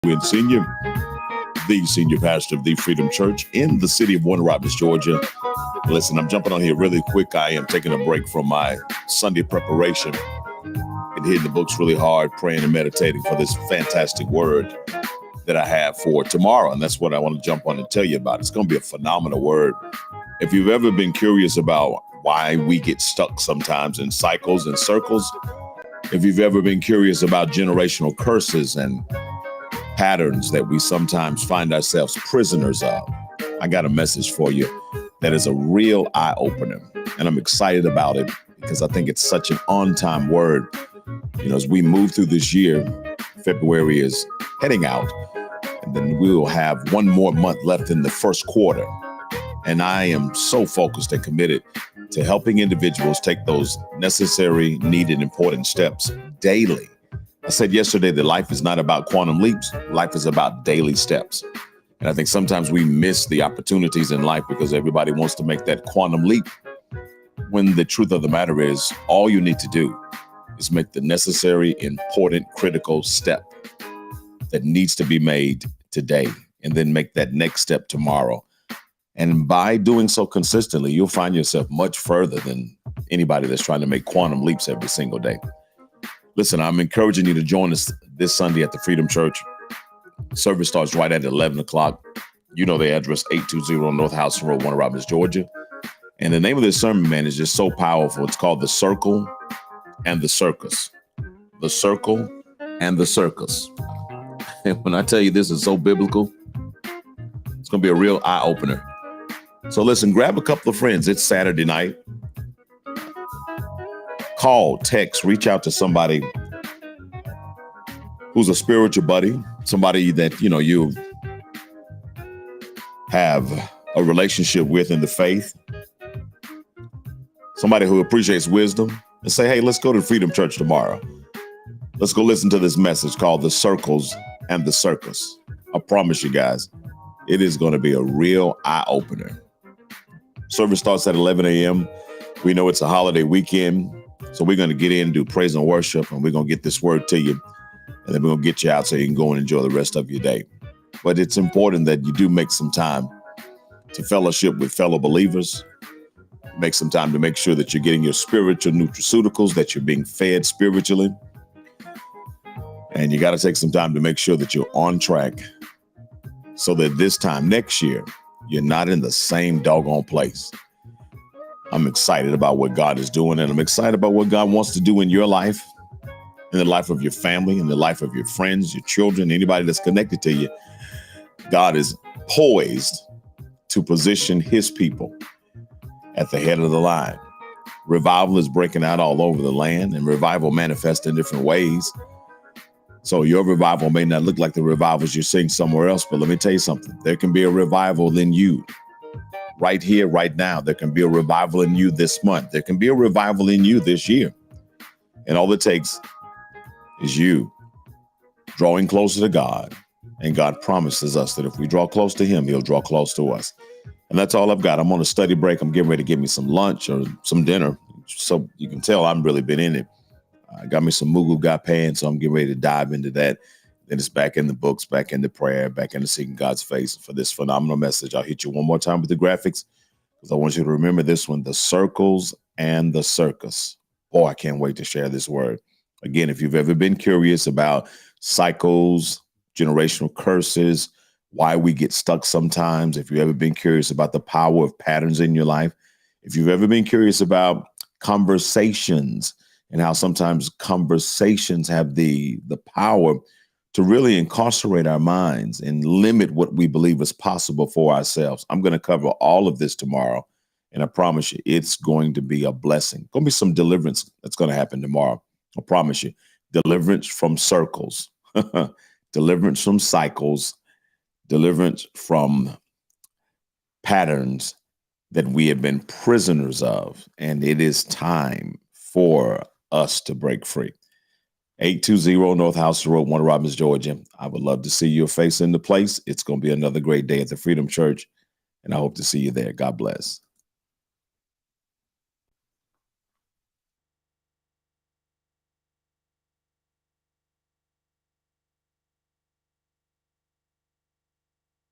Wynn Senior, the senior pastor of the Freedom Church in the city of Warner Robins, Georgia. Listen, I'm jumping on here really quick. I am taking a break from my Sunday preparation and hitting the books really hard, praying and meditating for this fantastic word that I have for tomorrow. And that's what I want to jump on and tell you about. It's going to be a phenomenal word. If you've ever been curious about why we get stuck sometimes in cycles and circles, if you've ever been curious about generational curses and patterns that we sometimes find ourselves prisoners of, I got a message for you that is a real eye-opener. And I'm excited about it because I think it's such an on-time word. You know, as we move through this year, February is heading out, and then we will have one more month left in the first quarter. And I am so focused and committed to helping individuals take those necessary, needed, important steps daily. I said yesterday that life is not about quantum leaps. Life is about daily steps. And I think sometimes we miss the opportunities in life because everybody wants to make that quantum leap, when the truth of the matter is all you need to do is make the necessary, important, critical step that needs to be made today, and then make that next step tomorrow. And by doing so consistently, you'll find yourself much further than anybody that's trying to make quantum leaps every single day. Listen, I'm encouraging you to join us this Sunday at the Freedom Church. Service starts right at 11 o'clock. You know the address, 820 North House Road, Warner Robins, Georgia. And the name of this sermon, man, is just so powerful. It's called The Circle and the Circus. The Circle and the Circus. And when I tell you this is so biblical, it's going to be a real eye-opener. So listen, grab a couple of friends. It's Saturday night. Call, text, reach out to somebody who's a spiritual buddy, somebody that, you have a relationship with in the faith, somebody who appreciates wisdom, and say, hey, let's go to Freedom Church tomorrow. Let's go listen to this message called The Circles and the Circus. I promise you guys, it is going to be a real eye-opener. Service starts at 11 a.m. We know it's a holiday weekend, so we're going to get in and do praise and worship, and we're going to get this word to you, and then we're going to get you out so you can go and enjoy the rest of your day. But it's important that you do make some time to fellowship with fellow believers, make some time to make sure that you're getting your spiritual nutraceuticals, that you're being fed spiritually, and you got to take some time to make sure that you're on track so that this time next year, you're not in the same doggone place. I'm excited about what God is doing, and I'm excited about what God wants to do in your life, in the life of your family, in the life of your friends, your children, anybody that's connected to you. God is poised to position his people at the head of the line. Revival is breaking out all over the land, and revival manifests in different ways. So your revival may not look like the revivals you're seeing somewhere else, but let me tell you something. There can be a revival in you right here, right now. There can be a revival in you this month. There can be a revival in you this year. And all it takes is you drawing closer to God. And God promises us that if we draw close to him, he'll draw close to us. And that's all I've got. I'm on a study break. I'm getting ready to get me some lunch or some dinner. So you can tell I've really been in it. I got me some Mugu Gapan, so I'm getting ready to dive into that. Then it's back in the books, back into prayer, back into seeking God's face for this phenomenal message. I'll hit you one more time with the graphics because I want you to remember this one, The Circles and the Circus. Oh, I can't wait to share this word. Again, if you've ever been curious about cycles, generational curses, why we get stuck sometimes, if you've ever been curious about the power of patterns in your life, if you've ever been curious about conversations and how sometimes conversations have the power to really incarcerate our minds and limit what we believe is possible for ourselves. I'm going to cover all of this tomorrow, and I promise you it's going to be a blessing. Going to be some deliverance that's going to happen tomorrow. I promise you. Deliverance from circles, deliverance from cycles, deliverance from patterns that we have been prisoners of, and it is time for us to break free. 820 North House Road, Warner Robins, Georgia. I would love to see your face in the place. It's going to be another great day at the Freedom Church, and I hope to see you there. God bless.